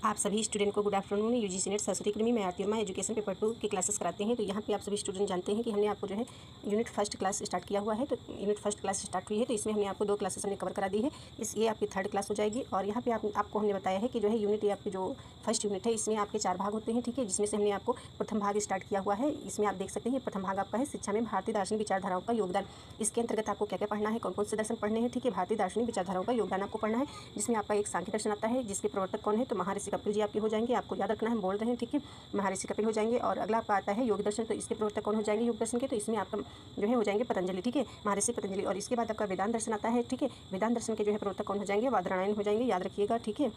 आप सभी स्टूडेंट को good afternoon. UGC net Saraswati academy में आरती वर्मा एजुकेशन पेपर 2 की क्लासेस कराते हैं। तो यहाँ पे आप सभी स्टूडेंट जानते हैं कि हमने आपको जो है यूनिट फर्स्ट क्लास स्टार्ट किया हुआ है। तो यूनिट फर्स्ट क्लास स्टार्ट हुई है, तो इसमें हमने आपको 2 क्लासेस हमने कवर करा दी है। ये आपकी थर्ड क्लास हो जाएगी। और यहाँ पे आपको हमने बताया है कि जो है यूनिट, ये आपकी जो फर्स्ट यूनिट है, इसमें आपके 4 भाग होते हैं, ठीक है, जिसमें से हमने आपको प्रथम भाग स्टार्ट किया हुआ है। इसमें आप देख सकते हैं प्रथम भाग आपका है शिक्षा में भारतीय दार्शनिक विचारधाराओं का योगदान। इसके अंतर्गत आपको क्या क्या पढ़ना है, कौन कौन से दर्शन पढ़ने हैं, ठीक है। भारतीय दार्शनिक विचारधाराओं का योगदान आपको पढ़ना है, जिसमें आपका एक सांख्य दर्शन आता है, जिसके प्रवर्तक कौन है, तो महर्षि कपिल जी आपके हो जाएंगे। आपको याद रखना है, बोल रहे हैं, ठीक है, महर्षि कपिल हो जाएंगे। और अगला आपका आता है योग दर्शन, तो इसके प्रवर्तक कौन हो जाएंगे योग दर्शन के, तो इसमें आपका जो है हो जाएंगे पतंजलि, ठीक है, महर्षि पतंजलि। और इसके बाद आपका वेदांत दर्शन आता है, ठीक है, वेदांत दर्शन के जो है प्रवर्तक कौन हो जाएंगे, बादरायण हो जाएंगे, याद रखिएगा, ठीक है,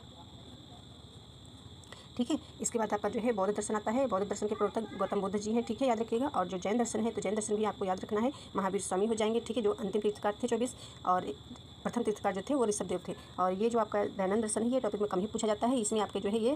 ठीक है। इसके बाद आपका जो है बौद्ध दर्शन आता है, बौद्ध दर्शन के प्रवर्तक गौतम बुद्ध जी हैं, ठीक है, याद रखिएगा। और जो जैन दर्शन है, तो जैन दर्शन भी आपको याद रखना है, महावीर स्वामी हो जाएंगे, ठीक है, जो अंतिम तीर्थकार थे 24, और प्रथम तीर्थकार जो थे वो ऋषभदेव थे। और ये जो आपका दयानंद दर्शन है, ये टॉपिक में कम ही पूछा जाता है। इसमें आपके जो है ये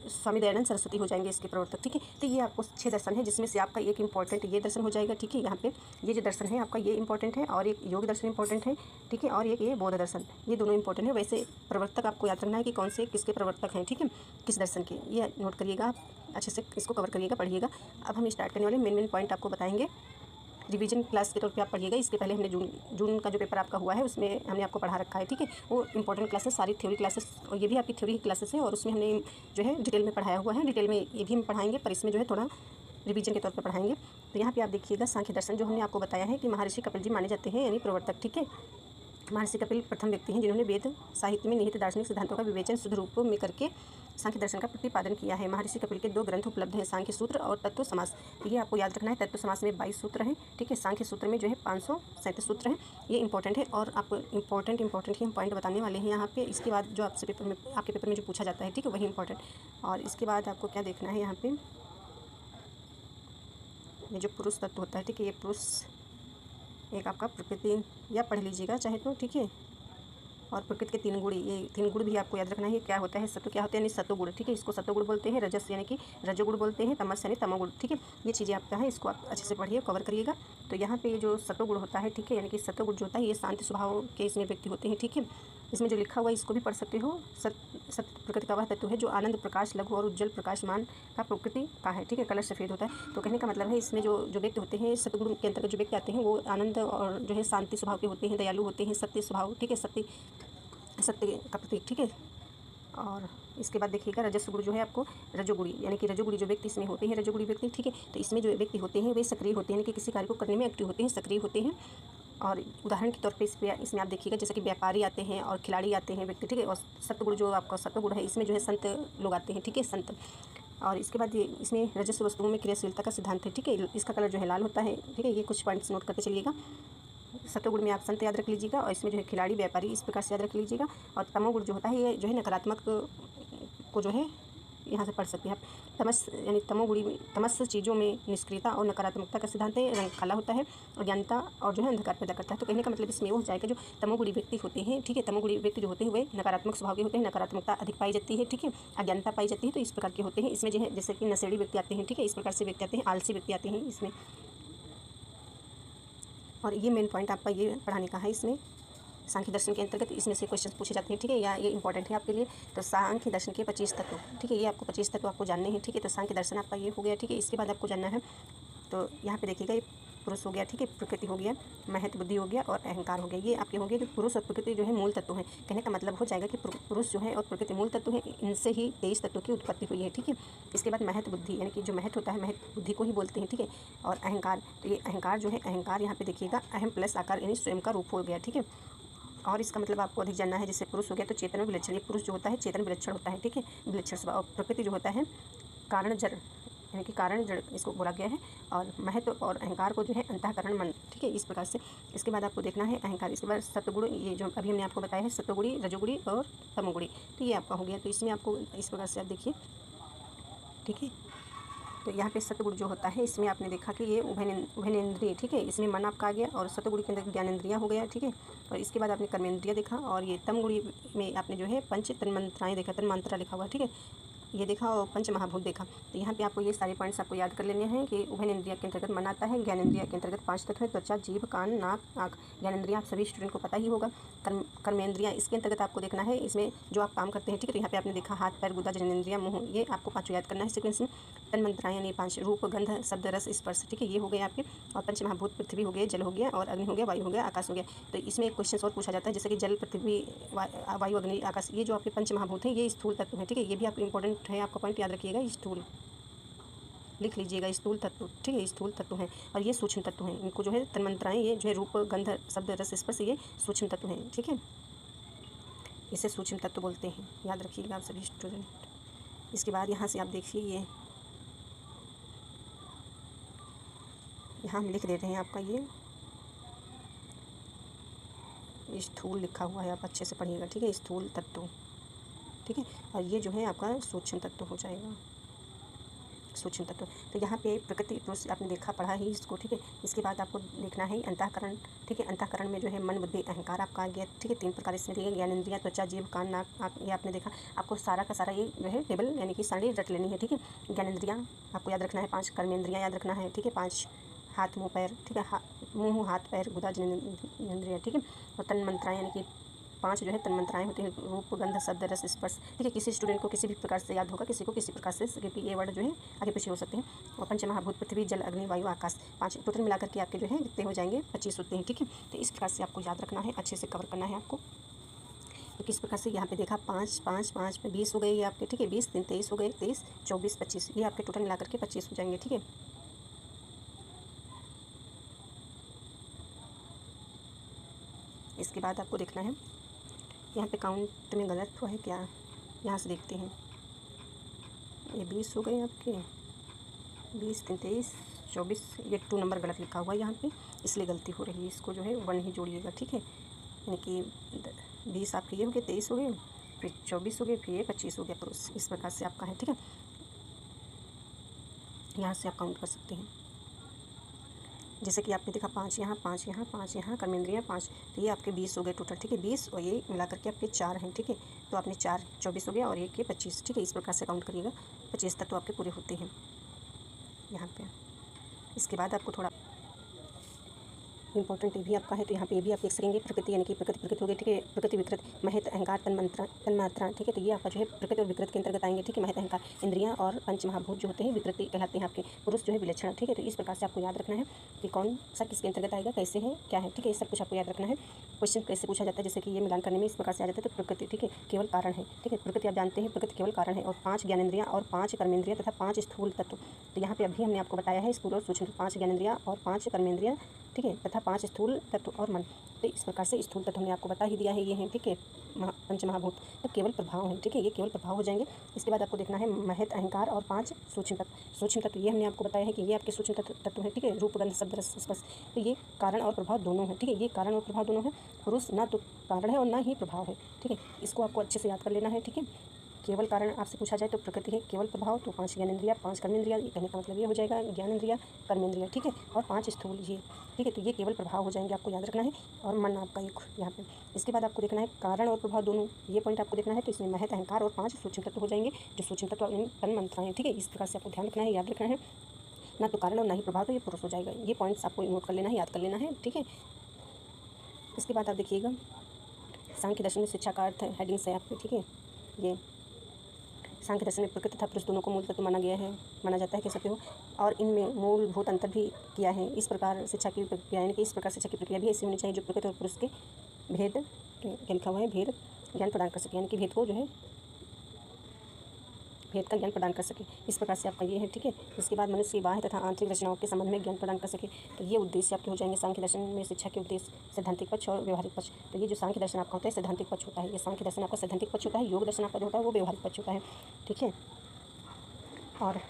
स्वामी दयानंद सरस्वती हो जाएंगे इसके प्रवर्तक, ठीक है। तो ये आपको 6 दर्शन है, जिसमें से आपका एक इंपॉर्टेंट ये दर्शन हो जाएगा, ठीक है। यहाँ पे ये जो दर्शन है आपका ये इंपॉर्टेंट है, और एक योग दर्शन इंपॉर्टेंट है, ठीक है, और एक ये बौद्ध दर्शन, ये दोनों इंपॉर्टेंट है। वैसे प्रवर्तक आपको याद रखना है कि कौन से किसके प्रवर्तक हैं, ठीक है, किस दर्शन के, ये नोट करिएगा आप, अच्छे से इसको कवर करिएगा, पढ़िएगा। अब हम स्टार्ट करने वाले मेन पॉइंट आपको बताएंगे। रिवीजन क्लास के तौर पे आप पढ़िएगा। इसके पहले हमने जून का जो पेपर आपका हुआ है उसमें हमने आपको पढ़ा रखा है, ठीक है, वो इंपॉर्टेंट क्लासेस सारी थ्योरी क्लासेस, और ये भी आपकी थ्योरी क्लासेस है, और उसमें हमने जो है डिटेल में पढ़ाया हुआ है। डिटेल में ये भी हम पढ़ाएंगे, पर इसमें जो है थोड़ा रिवीजन के तौर पर पढ़ाएंगे। तो यहाँ पे आप देखिएगा सांख्य दर्शन, जो हमने आपको बताया है कि महर्षि कपिल जी माने जाते हैं, यानी प्रवर्तक, ठीक है। महर्षि कपिल प्रथम व्यक्ति हैं जिन्होंने वेद साहित्य में निहित दार्शनिक सिद्धांतों का विवेचन शुद्ध रूप में करके सांख्य दर्शन का प्रतिपादन किया है। महर्षि कपिल के 2 ग्रंथ उपलब्ध हैं, सांख्य सूत्र और तत्व समास। ये आपको याद रखना है, तत्व समास में 22 सूत्र हैं, ठीक है, सांख्य सूत्र में जो है 537 सूत्र हैं। ये इंपॉर्टेंट है, और आपको इंपॉर्टेंट ही हम पॉइंट बताने वाले हैं यहाँ पे। इसके बाद जो आपसे पेपर में, आपके पेपर में जो पूछा जाता है, ठीक है, वही इंपॉर्टेंट। और इसके बाद आपको क्या देखना है यहाँ पे, ये जो पुरुष तत्व होता है, ठीक है, ये पुरुष एक आपका प्रकृति, या पढ़ लीजिएगा चाहे तो, ठीक है। और प्रकृति के 3 गुण, ये 3 गुण भी आपको याद रखना है, क्या होता है सत्व, क्या होता है, यानी सत्वगुण, ठीक है, इसको सत्वगुण बोलते हैं। रजस यानी कि रजोगुण बोलते हैं, तमस यानी तमोगुण, ठीक है। ये चीज़ें आपका है, इसको आप अच्छे से पढ़िए, कवर करिएगा। तो यहाँ पे जो सत्वगुण होता है, ठीक है, यानी कि सत्वगुण जो होता है ये शांति स्वभाव के इसमें व्यक्ति होते हैं, ठीक है। इसमें जो लिखा हुआ है इसको भी पढ़ सकते हो। सत्य प्रकृति का वह तत्व है जो आनंद प्रकाश, लघु और उज्जवल प्रकाशमान का प्रकृति का है, ठीक है, कलर सफ़ेद होता है। तो कहने का मतलब है इसमें जो व्यक्ति होते हैं, सतगुण के अंतर्गत जो व्यक्ति आते हैं वो आनंद और जो है शांति स्वभाव के होते हैं, दयालु होते हैं, सत्य स्वभाव, ठीक है, सत्य का प्रतीक, ठीक है। और इसके बाद देखिएगा रजस गुण जो है आपको रजोगुणी, यानी कि रजोगुणी जो व्यक्ति इसमें होते हैं, रजोगुणी व्यक्ति, ठीक है। तो इसमें जो व्यक्ति होते हैं वे सक्रिय होते हैं, यानी कि किसी कार्य को करने में एक्टिव होते हैं, सक्रिय होते हैं। और उदाहरण के तौर पे इसमें आप देखिएगा जैसे कि व्यापारी आते हैं और खिलाड़ी आते हैं व्यक्ति, ठीक है। और सत्वगुण जो आपका सत्वगुण है, इसमें जो है संत लोग आते हैं, ठीक है, संत। और इसके बाद ये इसमें रजस्व वस्तुओं में क्रियाशीलता का सिद्धांत है, ठीक है, इसका कलर जो है लाल होता है, ठीक है। ये कुछ पॉइंट्स नोट करते चलिएगा। सत्वगुण में आप संत याद रख लीजिएगा, और इसमें जो है खिलाड़ी, व्यापारी, इस प्रकार से याद रख लीजिएगा। और तमोगुण जो होता है ये जो है नकारात्मक को जो है यहाँ से पढ़ सकते हैं आप। तमस यानी तमोगुणी में, तमस चीज़ों में निष्क्रियता और नकारात्मकता का सिद्धांत है, रंग काला होता है, अज्ञानता और जो है अंधकार पैदा करता है। तो कहने का मतलब इसमें वो हो जाएगा जो तमोगुणी व्यक्ति होते हैं, ठीक है, तमोगुणी व्यक्ति जो होते हैं वे नकारात्मक स्वभाव के होते हैं, नकारात्मकता अधिक पाई जाती है, ठीक है, अज्ञानता पाई जाती है। तो इस प्रकार के होते हैं। इसमें जो है जैसे कि नशेड़ी व्यक्ति आते हैं, ठीक है, इस प्रकार से व्यक्ति आते हैं, आलसी व्यक्ति आते हैं इसमें। और ये मेन पॉइंट आपका ये पढ़ाने का है इसमें। सांख्य दर्शन के अंतर्गत इसमें से क्वेश्चन पूछे जाते हैं, ठीक है, या ये इंपॉर्टेंट है आपके लिए। तो सांख्य दर्शन के 25 तत्व, ठीक है, ये आपको 25 तत्व आपको जानने हैं, ठीक है। तो सांख्य दर्शन आपका ये हो गया, ठीक है। इसके बाद आपको जानना है, तो यहाँ पे देखिएगा ये पुरुष हो गया, ठीक है, प्रकृति हो गया, महत्व बुद्धि हो गया, और अहंकार हो गया। ये आपके हो गए जो पुरुष और प्रकृति जो है मूल तत्व है। कहने का मतलब हो जाएगा कि पुरुष जो है और प्रकृति मूल तत्व है, इनसे ही 23 तत्वों की उत्पत्ति हुई है, ठीक है। इसके बाद महत्व बुद्धि, यानी कि जो महत्व होता है महत्व बुद्धि को ही बोलते हैं, ठीक है। और अहंकार, तो ये अहंकार जो है, अहंकार यहाँ पे देखिएगा अहम प्लस आकार यानी स्वयं का रूप हो गया, ठीक है। और इसका मतलब आपको अधिक जानना है, जैसे पुरुष हो गया तो चेतन विलक्षण, ये पुरुष जो होता है चेतन विलक्षण होता है, ठीक है, विलक्षण स्वभाव। और प्रकृति जो होता है कारण जड़, यानी कि कारण जड़ इसको बोला गया है। और महत्व और अहंकार को जो है अंतःकरण मन, ठीक है, इस प्रकार से। इसके बाद आपको देखना है अहंकार। इसके बाद सत्वगुण, ये जो अभी हमने आपको बताया है सत्वगुणी, रजोगुणी और तमोगुणी, तो ये आपका हो गया। तो इसमें आपको इस प्रकार से आप देखिए, ठीक है। तो यहाँ पे सत्वगुण जो होता है इसमें आपने देखा कि ये उभयनेन्द्रिय, ठीक है, इसमें मन आपका आ गया, और सत्वगुण के अंदर ज्ञानेंद्रिया हो गया, ठीक है। और इसके बाद आपने कर्मेंद्रिया देखा, और ये तमगुणी में आपने जो है पंच तन्मात्राएँ देखा, तन्मात्रा लिखा हुआ, ठीक है। ये देखा और पंच महाभूत देखा। तो यहाँ पे आपको ये सारे पॉइंट्स आपको याद कर लेने हैं कि उभय इंद्रिय के अंतर्गत मन आता है। ज्ञानेंद्रिय के अंतर्गत 5 तत्व है, त्वचा, जीभ, कान, नाक, आँख। ज्ञानेंद्रिय आप सभी स्टूडेंट को पता ही होगा। कर्मेंद्रिय इसके अंतर्गत आपको देखना है, इसमें जो आप काम करते हैं, ठीक है। तो यहाँ पे आपने देखा हाथ, पैर, गुदा, जननेंद्रिय, मुँह, ये आपको 5 याद करना है सीक्वेंस में। तन्मात्राएं यानी 5, रूप, गंध, शब्द, रस, स्पर्श, ठीक है, ये हो गए आपके। और पंच महाभूत पृथ्वी हो गए, जल हो गया, और अग्नि हो गया, वायु हो गया, आकाश हो गया। तो इसमें एक क्वेश्चन और पूछा जाता है, जैसे कि जल, पृथ्वी, वायु, अग्नि, आकाश, ये जो आपके पंच महाभूत हैं ये स्थूल तत्व हैं, ठीक है। ये भी आपको इंपॉर्टेंट है, आपका पॉइंट याद रखिएगा। स्थूल लिख लीजिएगा, स्थूल तत्व, ठीक है, स्थूल तत्व हैं। और ये सूक्ष्म तत्व हैं, इनको जो है तन्मात्राएं, ये जो है रूप, गंध, शब्द, रस, स्पर्श, ये सूक्ष्म तत्व हैं, ठीक है। इसे सूक्ष्म तत्व बोलते हैं, याद रखिएगा आप सभी स्टूडेंट। इसके बाद यहाँ से आप देखिए, ये यहाँ हम लिख देते हैं आपका ये स्थूल लिखा हुआ है, आप अच्छे से पढ़िएगा, ठीक है। स्थूल तत्व, ठीक है। और ये जो है आपका सूक्ष्म तत्व हो जाएगा, सूक्ष्म तत्व। तो यहाँ पे प्रकृति पुरुष आपने देखा, पढ़ा ही इसको, ठीक है। इसके बाद आपको देखना है अंतःकरण, ठीक है। अंतःकरण में जो है मन, बुद्धि, अहंकार आपका आ गया, ठीक है। 3 प्रकार इसमें दिए, ज्ञानेंद्रिय, त्वचा, जीभ, कान, नाक, ये आपने देखा। आपको सारा का सारा ये जो है टेबल यानी कि सारी रट लेनी है, ठीक है। ज्ञानेंद्रियाँ आपको याद रखना है 5, कर्मेंद्रियाँ याद रखना है, ठीक है, 5, हाथ, मुँह, पैर, ठीक है, मुँह, हाथ, पैर, गुदा, जननेंद्रिय, ठीक है। और तन्मात्राएं यानी कि 5 जो है तन्मात्राएं होती हैं, रूप, गंध, शब्द, रस, स्पर्श, ठीक है। किसी स्टूडेंट को किसी भी प्रकार से याद होगा, किसी को किसी प्रकार से, क्योंकि ये वर्ड जो है आगे पीछे हो सकते हैं। और पंच महाभूत पृथ्वी, जल, अग्नि, वायु, आकाश, 5 टोटल मिलाकर के आपके जो है कितने हो जाएंगे, 25 होते हैं, ठीक है। तो इस प्रकार से आपको याद रखना है, अच्छे से कवर करना है आपको। तो किस प्रकार से यहाँ पे देखा 5, 5, 5 में 20 हो गए ये आपके, ठीक है। 20, 3, 23 हो गए, 23, 24, 25, ये आपके टोटल मिलाकर के 25 हो जाएंगे, ठीक है। इसके बाद आपको देखना है, यहाँ पे काउंट में गलत हुआ है क्या, यहाँ से देखते हैं। ये 20 हो गए आपके, 20, 3, 23, 24, ये 2 नंबर गलत लिखा हुआ है यहाँ पे, इसलिए गलती हो रही है। इसको जो है 1 ही जोड़िएगा, ठीक है। यानी कि 20 आपके ये हो गए, 23 हो गए, फिर 24 हो गए, फिर ये 25 हो गया पुरुष। इस प्रकार से आपका है, ठीक है। यहाँ से आप काउंट कर सकते हैं। जैसे कि आपने देखा 5 यहाँ, 5 यहाँ, 5 यहाँ, कर्मेंद्रियाँ 5, तो ये आपके 20 हो गए टोटल, ठीक है। 20 और ये मिलाकर के आपके 4 हैं, ठीक है। तो आपने 4, 24 हो गया, और एक ये 25, ठीक है। इस प्रकार से काउंट करिएगा, 25 तक तो आपके पूरे होते हैं यहाँ पे। इसके बाद आपको थोड़ा इंपॉर्टेंट ये भी आपका है, तो यहाँ पे ये भी आप देख सकेंगे। प्रकृति यानी कि प्रकृति हो गई, ठीक है। प्रकृति, विकृत, महत, अहंकार, तन्मात्रा, ठीक है। तो ये आपका जो है प्रकृति और विकृत के अंतर्गत आएंगे, ठीक है। महत, अहंकार, इंद्रियाँ और पंच महाभूत जो होते हैं विकृति कहलाते हैं आपके। पुरुष जो है विलक्षण, ठीक है। तो इस प्रकार से आपको याद रखना है कि कौन सा किसके अंतर्गत आएगा, कैसे है, क्या है, ठीक है। ये सब कुछ आपको याद रखना है। क्वेश्चन कैसे पूछा जाता है, जैसे कि ये मिलान करने में इस प्रकार से आ जाता है। तो प्रकृति, ठीक है, केवल कारण है, ठीक है। प्रकृति आप जानते हैं, प्रकृति केवल कारण है। और 5 ज्ञानेंद्रियाँ और 5 कर्मेंद्रियाँ तथा 5 स्थूल तत्व। तो यहाँ पे अभी हमने आपको बताया है स्थूल और सूक्ष्म, 5 ज्ञानेंद्रियाँ और 5 कर्मेंद्रियाँ, ठीक है, तथा 5 स्थूल तत्व और मन। तो इस प्रकार से स्थूल तत्व हमने आपको बता ही दिया है, ये हैं, ठीक है, पंच महाभूत। तो केवल प्रभाव हैं, ठीक है, ये केवल प्रभाव हो जाएंगे। इसके बाद आपको देखना है महत, अहंकार और 5 सूक्ष्म तत्व। सूक्ष्म तत्व ये हमने आपको बताया है कि ये आपके सूक्ष्म तत्व है, ठीक है। रूप, गंध, शब्द, रस, स्पर्श, तो ये कारण और प्रभाव दोनों हैं, ठीक है। ये कारण और प्रभाव दोनों हैं। पुरुष ना तो कारण है और ना ही प्रभाव है, ठीक है। इसको आपको अच्छे से याद कर लेना है, ठीक है। केवल कारण आपसे पूछा जाए तो प्रकृति है, केवल प्रभाव तो 5 ज्ञानेंद्रिया, 5 कर्मेंद्रिया, कहने का मतलब ये हो जाएगा ज्ञानेंद्रिया, कर्मेंद्रिया, ठीक है। और 5 स्थूल ये, ठीक है। तो ये केवल प्रभाव हो जाएंगे, आपको याद रखना है। और मन आपका एक यहाँ पे। इसके बाद आपको देखना है कारण और प्रभाव दोनों, ये पॉइंट आपको देखना है। तो इसमें महत, अहंकार और 5 सूक्ष्म तत्व हो जाएंगे, जो सूक्ष्म तत्व तन्मात्राएं, ठीक है। इस प्रकार से आपको ध्यान रखना है, याद रखना है। ना तो कारण और ना ही प्रभाव, तो ये पुरुष हो जाएगा। ये पॉइंट्स आपको नोट कर लेना है, याद कर लेना है, ठीक है। इसके बाद आप देखिएगा सांख्य दर्शन में शिक्षा का अर्थ हेडिंग्स है आपके, ठीक है। ये सांख्य दर्शन में प्रकृति तथा पुरुष दोनों को मूल तत्व माना गया है, माना जाता है, कह सकते हो। और इनमें मूलभूत अंतर भी किया है। इस प्रकार शिक्षा की प्रक्रिया, यानी कि इस प्रकार शिक्षा की प्रक्रिया भी ऐसी होनी चाहिए जो प्रकृति और पुरुष के भेद, क्या लिखा हुआ है, भेद ज्ञान प्रदान कर सके, यानी कि भेद को जो है भेद का ज्ञान प्रदान कर सके। इस प्रकार से आपका ये है, ठीक है। इसके बाद मनुष्य की बाह्य तथा आंतरिक रचनाओं के संबंध में ज्ञान प्रदान कर सके। तो ये उद्देश्य आपके हो जाएंगे सांख्य दर्शन में शिक्षा के उद्देश्य, सैद्धांतिक पक्ष और व्यवहारिक पक्ष। तो ये जो सांख्य दर्शन आपका होता है सैद्धांतिक पक्ष होता है, ये सांख्य दर्शन आपका सैद्धांतिक पक्ष होता है। योग दर्शन आपका जो होता है वो व्यवहारिक पक्ष होता है, ठीक है। और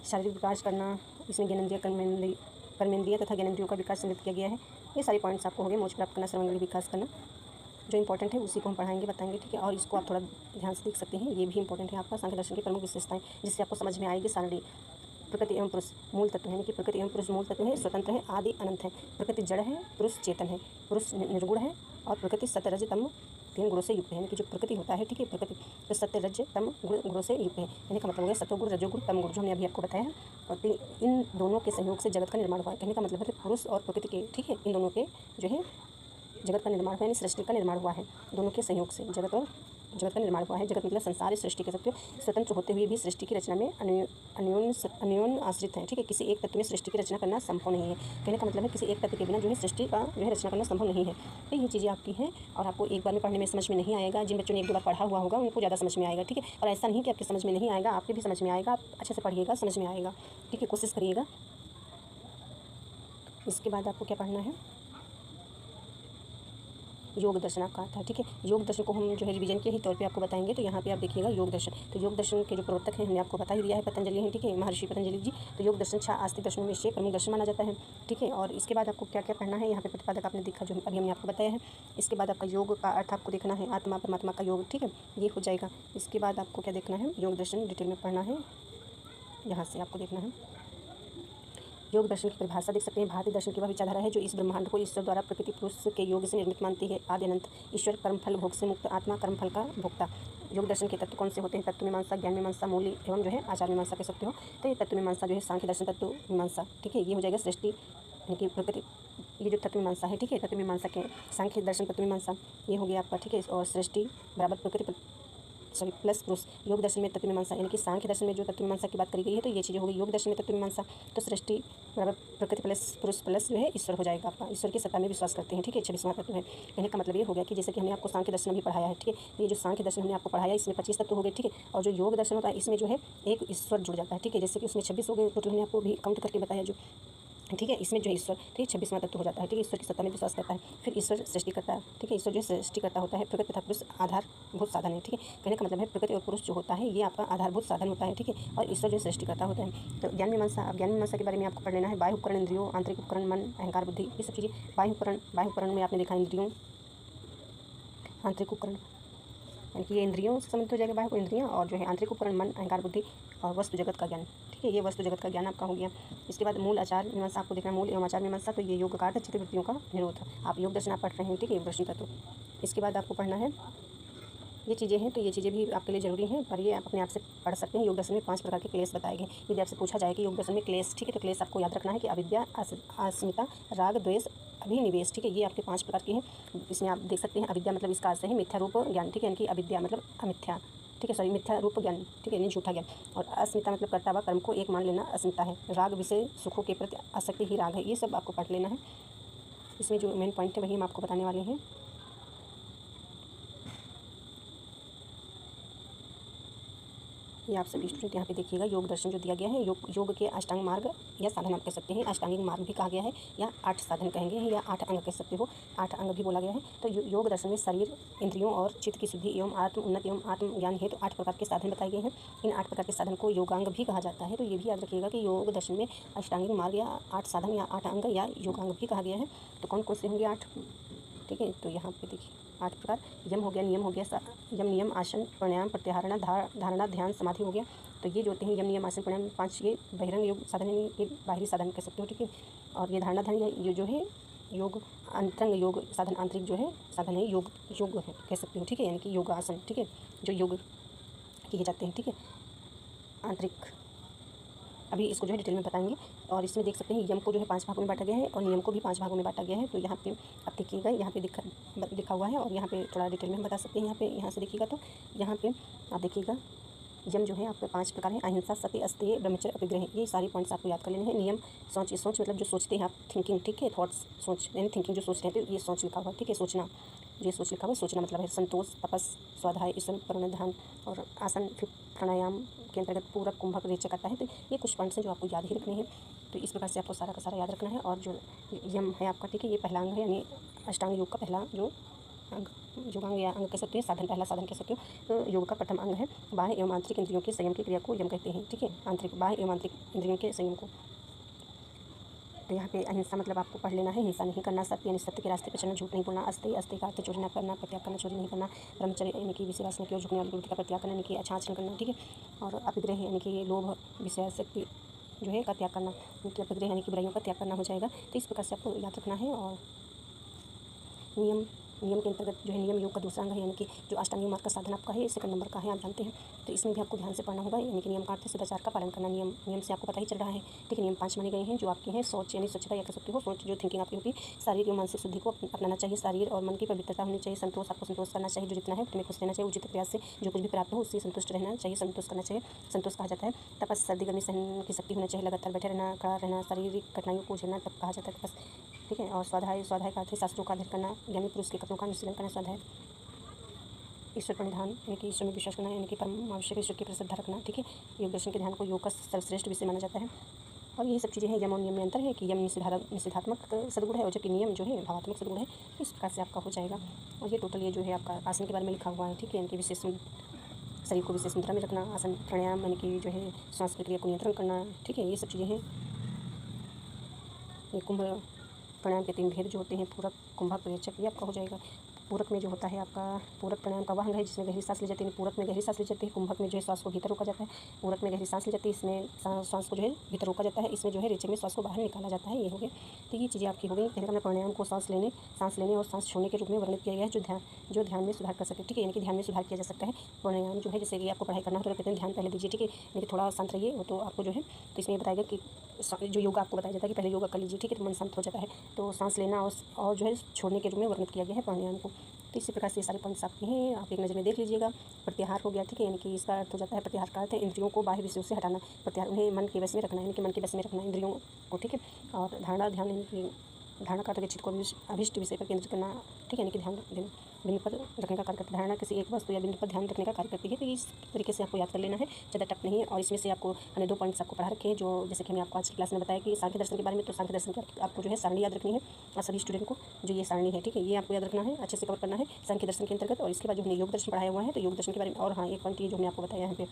शारीरिक विकास करना, इसमें ज्ञानेंद्रिय, कर्मेंद्रिय तथा ज्ञानेंद्रियों का विकास संगत किया गया है। ये सारे पॉइंट्स आपको हो गए। मोक्ष प्राप्त करना, सर्वांगीण विकास करना, जो इंपॉर्टेंट है उसी को हम पढ़ाएंगे, बताएंगे, ठीक है। और इसको आप थोड़ा ध्यान से देख सकते हैं, ये भी इंपॉर्टेंट है आपका सांख्य दर्शन की प्रमुख विशेषताएं, जिससे आपको समझ में आएगी सारणी। प्रकृति एवं पुरुष मूल तत्व है, यानी कि प्रकृति एवं पुरुष मूल तत्व है, स्वतंत्र है, आदि अनंत है। प्रकृति जड़ है, पुरुष चेतन है, पुरुष निर्गुण है और प्रकृति सत, रज, तम तीन गुणों से युक्त है, यानी कि जो प्रकृति होता है, ठीक है, प्रकृति तो सत्य रज तम गुणों से युक्त है। कहने का मतलब हो गया सत्वगुण रजोगुण तम गुण, जो हमने अभी आपको बताया है। और इन दोनों के सहयोग से जगत का निर्माण हुआ है। कहने का मतलब है पुरुष और प्रकृति के, ठीक है, इन दोनों के जो है जगत का निर्माण हुआ, यानी सृष्टि का निर्माण हुआ है। दोनों के सहयोग से जगत का निर्माण हुआ है। जगत मतलब संसार सृष्टि कह सकते हो। स्वतंत्र होते हुए भी सृष्टि की रचना में अन्योन्य आश्रित है, ठीक है। किसी एक तत्व में सृष्टि की रचना करना संभव नहीं है। कहने का मतलब है किसी एक तत्व के बिना जो है सृष्टि का जो है रचना करना संभव नहीं है। तो ये चीज़ें आपकी हैं और आपको एक बार में पढ़ने में समझ में नहीं आएगा। जिन बच्चों ने एक दो बार पढ़ा हुआ होगा उनको ज़्यादा समझ में आएगा, ठीक है। और ऐसा नहीं कि आपके समझ में नहीं आएगा, आपके भी समझ में आएगा। आप अच्छे से पढ़िएगा, समझ में आएगा, ठीक है, कोशिश करिएगा। इसके बाद आपको क्या पढ़ना है, योग दर्शन आपका आता है, ठीक है। योग दर्शन को हम जो है रिवीजन के ही तौर पे आपको बताएंगे। तो यहाँ पे आप देखिएगा योग दर्शन, तो योग दर्शन के जो प्रवर्तक हैं हमने आपको बता ही दिया है, पतंजलि हैं, ठीक है, महर्षि पतंजलि जी। तो योग दर्शन 6 आस्तिक दर्शनों में से प्रमुख दर्शन माना जाता है, ठीक है। और इसके बाद आपको क्या क्या पढ़ना है, यहाँ पे प्रतिपादक आपने देखा जो अभी हमने आपको बताया है। इसके बाद आपका योग का अर्थ आपको देखना है, आत्मा परमात्मा का योग, ठीक है, ये हो जाएगा। इसके बाद आपको क्या देखना है, योग दर्शन डिटेल में पढ़ना है, यहाँ से आपको देखना है। योग दर्शन की परिभाषा देख सकते हैं। भारतीय दर्शन की वह विचारधारा है जो इस ब्रह्मांड को ईश्वर द्वारा प्रकृति पुरुष के योग से निर्मित मानती है। आदि अनंत ईश्वर कर्मफल भोग से मुक्त, आत्मा कर्मफल का भोक्ता। योग दर्शन के तत्व कौन से होते हैं, तत्व मीमांसा, ज्ञान मीमांसा, मूल्य एवं जो है आचार मीमांसा कह सकते हो। तो ये तत्व मीमांसा जो है सांख्य दर्शन तत्व मीमांसा, ठीक है, ये हो जाएगा सृष्टि यानी कि प्रकृति, ये जो तत्व मीमांसा है, ठीक है, तत्व मीमांसा के सांख्य दर्शन तत्व मीमांसा ये हो गया आपका, ठीक है। और सृष्टि बराबर प्रकृति प्लस पुरुष। योग दर्शन में तत्व मीमांसा यानी कि सांख्य दर्शन में जो तत्व मीमांसा की बात करी गई है, तो ये चीज़ें होगी। योग दर्शन में तत्व मीमांसा तो सृष्टि बराबर प्रकृति प्लस पुरुष प्लस जो है ईश्वर हो जाएगा आपका। ईश्वर की सत्ता में विश्वास करते हैं, ठीक है, 26वां तत्व है। कहने का मतलब ये हो गया कि जैसे कि हमने आपको सांख्य दर्शन भी पढ़ाया है, ठीक है, ये जो सांख्य दर्शन हमने आपको पढ़ाया इसमें 25 तत्व हो गए, ठीक है। और जो योग दर्शन होता है इसमें जो है एक ईश्वर जुड़ जाता है, ठीक है, जैसे कि उसमें 26 हो गए टोटल, हमने आपको भी काउंट करके बताया जो, ठीक है। इसमें जो ईश्वर, ठीक है, 26वां तत्व हो जाता है, ठीक है, ईश्वर की सत्ता में विश्वास करता है। फिर ईश्वर सृष्टि करता है, ठीक है, ईश्वर जो सृष्टि करता होता है। प्रकृति तथा पुरुष आधारभूत साधन है, ठीक है। कहने का मतलब है प्रकृति और पुरुष जो होता है ये आपका आधारभूत साधन होता है, ठीक है, और ईश्वर जो सृष्टि करता होता है। तो ज्ञान मीमांसा के बारे में आपको पढ़ लेना है। बाह्य उपकरण इंद्रियों, आंतरिक उपकरण मन, अहंकार बुद्धि, ये सब चीज़ें। बाह्य उपकरण में आपने देखा इंद्रियों, आंतरिक उपकरण यानी कि ये इंद्रियों से संबंधित हो जाएगा बाह्य इंद्रियाँ, और जो है आंतरिक उपकरण मन, अहंकार बुद्धि और वस्तु जगत का ज्ञान, ठीक है, ये वस्तु जगत का ज्ञान आपका हो गया। इसके बाद मूल आचार मीमांसा आपको देखना है, मूल एवं आचार मीमांसा, तो ये योग का अर्थ चित्त वृत्तियों का निरोध। आप योग दर्शन आप पढ़ रहे हैं, ठीक है, योग दर्शन तत्व। इसके बाद आपको पढ़ना है ये चीज़ें हैं, तो ये चीज़ें भी आपके लिए ज़रूरी हैं, पर ये आप अपने आप से पढ़ सकते हैं। योग दर्शन में 5 प्रकार के क्लेश बताए गए। यदि आपसे पूछा जाए कि योग दर्शन में क्लेश, ठीक है, तो क्लेश आपको याद रखना है कि अविद्या, अस्मिता, राग, द्वेष, अभिनिवेश, ठीक है, ये आपके 5 प्रकार के हैं। इसमें आप देख सकते हैं अविद्या मतलब इसका अर्थ है मिथ्या रूप ज्ञान, ठीक है, यानी कि अविद्या मतलब अमिथ्या, ठीक है, सॉरी मिथ्या रूप ज्ञान, ठीक है, यानी झूठा ज्ञान। और अस्मिता मतलब करता हुआ कर्म को एक मान लेना अस्मिता है। राग विषय सुखों के प्रति आसक्ति ही राग है। ये सब आपको पढ़ लेना है। इसमें जो मेन पॉइंट है वही हम आपको बताने वाले हैं। ये आप सभी स्टूडेंट यहाँ पे देखिएगा योग दर्शन जो दिया गया है, योग के अष्टांग मार्ग या साधन आप कह सकते हैं, अष्टांगिक मार्ग भी कहा गया है, या 8 साधन कहेंगे या 8 अंग कह सकते हो, 8 अंग भी बोला गया है। तो योग दर्शन में शरीर, इंद्रियों और चित्त की शुद्धि एवं आत्म उन्नति एवं आत्मज्ञान हेतु 8 प्रकार के साधन बताए गए हैं। इन 8 प्रकार के साधन को योगांग भी कहा जाता है। तो ये भी याद रखिएगा कि योग दर्शन में अष्टांगिक मार्ग या 8 साधन या 8 अंग या योगांग भी कहा गया है। तो कौन कौन से होंगे 8, ठीक है, तो यहाँ पे देखिए 8 प्रकार। यम हो गया, नियम हो गया, यम नियम आसन प्राणायाम प्रत्याहार धारणा ध्यान समाधि हो गया। तो ये जो होते हैं यम नियम आसन प्राणायाम 5, ये बहिरंग योग साधन है, ये बाहरी साधन कह सकते हो, ठीक है। और ये धारणा ध्यान ये जो है योग, अंतरंग योग साधन, आंतरिक जो है साधन है योग है कह सकते हो, ठीक है, यानी कि योगासन, ठीक है, जो योग किए जाते हैं, ठीक है, आंतरिक। अभी इसको जो है डिटेल में बताएंगे। और इसमें देख सकते हैं यम को जो है 5 भागों में बांटा गया है और नियम को भी 5 भागों में बांटा गया है। तो यहाँ पे आप देखिएगा, यहाँ पे लिखा हुआ है और यहाँ पे थोड़ा डिटेल में हम बता सकते हैं। यहाँ से देखिएगा तो यहाँ पे आप देखिएगा यम जो है आपके 5 प्रकार हैं, अहिंसा, सत्य, अस्तेय, ब्रह्मचर्य, अपरिग्रह। ये सारी पॉइंट्स आपको याद कर लेने हैं। नियम सोच मतलब जो सोचते हैं आप, थिंकिंग, ठीक है, थॉट्स, सोच यानी थिंकिंग जो सोच रहे हैं, तो ये सोच लिखा हुआ, ठीक है, सोचना, ये सोच लिखा हुआ, सोचना मतलब है संतोष, तपस, स्वाध्याय, ईश्वर प्रणिधान और आसन। फिर प्राणायाम के अंतर्गत पूरक, कुंभक, रेचक आता है। तो ये कुछ पॉइंट्स हैं जो आपको याद ही रखने हैं। तो इस प्रकार से आपको सारा का सारा याद रखना है। और जो यम है आपका, ठीक है, ये पहला अंग है, यानी अष्टांग योग का पहला जो अंग, योगांग या अंग कह सकते हैं, साधन, पहला साधन कह सकते हो। तो योग का प्रथम अंग है बाह्य एवं आंतरिक इंद्रियों के संयम की क्रिया को यम कहते हैं, ठीक है, आंतरिक, बाह्य एवं आंतरिक इंद्रियों के संयम को। तो यहाँ पे अहिंसा मतलब आपको पढ़ लेना है, हिंसा नहीं करना, सत्य यानी सत्य के रास्ते पर चलना, झूठ नहीं बोलना, अस्तेय का अर्थ चोरी न करना, प्रत्याग करना, चोरी नहीं करना, ब्रह्मचर्य यानी कि विषयासक्ति की ओर झुकने वाली वृत्ति का प्रत्याग करना, यानी कि अच्छा आचरण करना, ठीक है, और अपरिग्रह यानी कि लोभ विषयासक्ति जो है का त्याग करना, उनकी अपरिग्रह यानी कि बुराइयों का त्याग करना हो जाएगा। तो इस प्रकार से आपको याद रखना है। और नियम नियम के अंतर्गत जो है नियम योग का दूसरा अंग है, यानी कि जो अष्टांग योग मार्ग का साधन आपका है, सेकंड नंबर का है, आप जानते हैं। तो इसमें भी आपको ध्यान से पढ़ना होगा, यानी कि नियम का अर्थ है सदाचार का पालन करना। नियम से आपको पता ही चल रहा है, ठीक है। नियम 5 माने गए हैं जो आपके हैं। सोच यानी स्वच्छता या कह सकते हो सोच, जो थिंकिंग आपकी होगी। शारीरिक और मानसिक शुद्धि को अपनाना चाहिए, शरीर और मन की पवित्रता होनी चाहिए। संतोष, आपको संतोष करना चाहिए, जो जितना है उतने खुश रहना चाहिए। उचित प्रयास से जो कुछ भी प्राप्त हो उससे संतुष्ट रहना चाहिए, संतोष करना चाहिए, संतोष कहा जाता है। तपस, सर्दी गर्मी सहन की शक्ति होनी चाहिए। लगातार बैठे रहना, खड़ा रहना, शारीरिक कठिनाइयों को झेलना तब कहा जाता है तपस, ठीक है। और स्वाध्याय का अर्थ है शास्त्रों का अध्ययन करना, ज्ञानी पुरुष के कथनों का अनुशीलन करना स्वाध्याय। ईश्वर पर ध्यान, यानी कि ईश्वर में विश्वास करना, यानी कि परम आवश्यक ईश्वर की प्रति श्रद्धा रखना, ठीक है। योग दर्शन के ध्यान को योग का सर्वश्रेष्ठ विषय माना जाता है। और यही सब चीज़ें हैं। यम और नियम में अंतर है कि यम निषेधात्मक सद्गुण है और जबकि नियम जो है भावात्मक सद्गुण है। इस प्रकार से आपका हो जाएगा। और ये टोटल ये जो है आपका आसन के बारे में लिखा हुआ है, ठीक है। यानी कि विशेष शरीर को विशेष मुद्रा में रखना, आसन प्राणायाम यानी कि जो है श्वास प्रक्रिया को नियंत्रण करना, ठीक है। ये सब चीज़ें हैं। ये कुंभ प्राणायाम के 3 भेद जो होते हैं, पूरक, कुंभक, रेचक, ये आपका हो जाएगा। पूरक में जो होता है आपका, पूरक प्राणायाम का वह अंग है जिसमें गहरी सांस ली जाती है। पूरक में गहरी सांस ली जाती है। कुंभक में जो है श्वास को भीतर रोका जाता है। पूरक में गहरी सांस ली जाती है, इसमें श्वास को जो है भीतर रोका जाता है। इसमें जो है रेचक में श्वास को बाहर निकाला जाता है। ये हो गया। तो ये चीज़ें आपकी हो गई। कहने का प्राणायाम को सांस लेने और सांस छोड़ने के रूप में वर्णित किया गया है, जो ध्यान में सुधार कर सके, ठीक है। यानी कि ध्यान में सुधार किया जा सकता है। प्राणायाम जो है जैसे कि आपको पढ़ाई करना हो तो कहते हैं ध्यान पहले दीजिए, ठीक है। यानी कि थोड़ा शांत रहिए, तो आपको जो है तो इसमें बताएगा कि जो योगा आपको बताया जाता है कि पहले योगा कर लीजिए, ठीक है, तो मन शांत हो जाता है। तो सांस लेना और जो है छोड़ने के रूप में वर्णित किया गया है प्राणायाम को। तो इसी प्रकार से ये सारे पॉइंट्स आपके हैं, आप एक नज़र में देख लीजिएगा। प्रत्याहार हो गया, ठीक है। यानी कि इसका अर्थ हो जाता है, प्रत्याहार का अर्थ है इंद्रियों को बाह्य विषयों से हटाना। प्रत्याहार उन्हें मन के वश में रखना, यानी कि मन के वश में रखना इंद्रियों को, ठीक है। और धारणा, ध्यान, यानी कि धारणा का अर्थ है चित्त को अभिष्ट विषय पर केंद्रित करना, ठीक है। यानी कि ध्यान देना, बिंदु पर रखने का कार्य करती है। धारणा किसी एक वस्तु या बिंदु पर ध्यान रखने का कार्य करती है। तो इस तरीके से आपको याद कर लेना है, ज़्यादा टफ नहीं है। और इसमें से आपको हमने 2 पॉइंट्स आपको पढ़ा रखे हैं, जो जैसे कि हमने आपको आज की क्लास में बताया कि सांख्य दर्शन के बारे में। तो सांख्य दर्शन की आपको जो है सारणी याद रखनी है, और सभी स्टूडेंट को जो ये सारणी है, ठीक है, ये आपको याद रखना है, अच्छे से कवर करना है सांख्य दर्शन के अंतर्गत। और इसके बाद जो हमने योग दर्शन पढ़ाया हुआ है, तो योग दर्शन के बारे में और हाँ एक पॉइंट ये जो हमने आपको बताया यहाँ पे,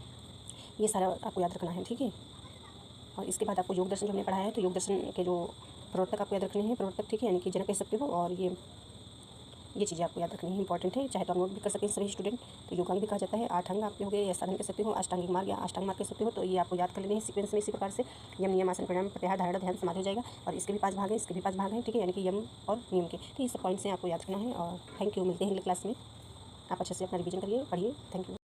ये सारा आपको याद रखना है, ठीक है। और इसके बाद आपको योग दर्शन जो हमने पढ़ाया है, तो योग दर्शन के जो प्रवर्तक आपको याद रखने हैं, प्रवर्तक, ठीक है, यानी कि जनक कह सकते हो। और ये चीज़ें आपको याद रखनी है, इंपॉर्टेंट है। चाहे तो आप नोट भी कर सकें सभी स्टूडेंट। तो योगांग भी कहा जाता है, 8 अंग आपके हो गए, या साधन कह सकते हो, अष्टांगिक मार्ग या अष्टांग मार्ग कह सकते हो। तो ये आपको याद कर लेने हैं सीक्वेंस में इसी प्रकार से। यम, नियम, आसन, प्राणायाम, प्रत्याहार, धारणा, ध्यान, समाधि हो जाएगा। और इसके भी 5 भाग हैं, इसके भी 5 भाग हैं, ठीक है। यानी कि यम और नियम के, तो ये सब पॉइंट्स हैं, आपको याद रखना है। और थैंक यू, मिलते हैं अगली क्लास में। आप अच्छे से अपना रिवीजन करिए, पढ़िए। Thank you.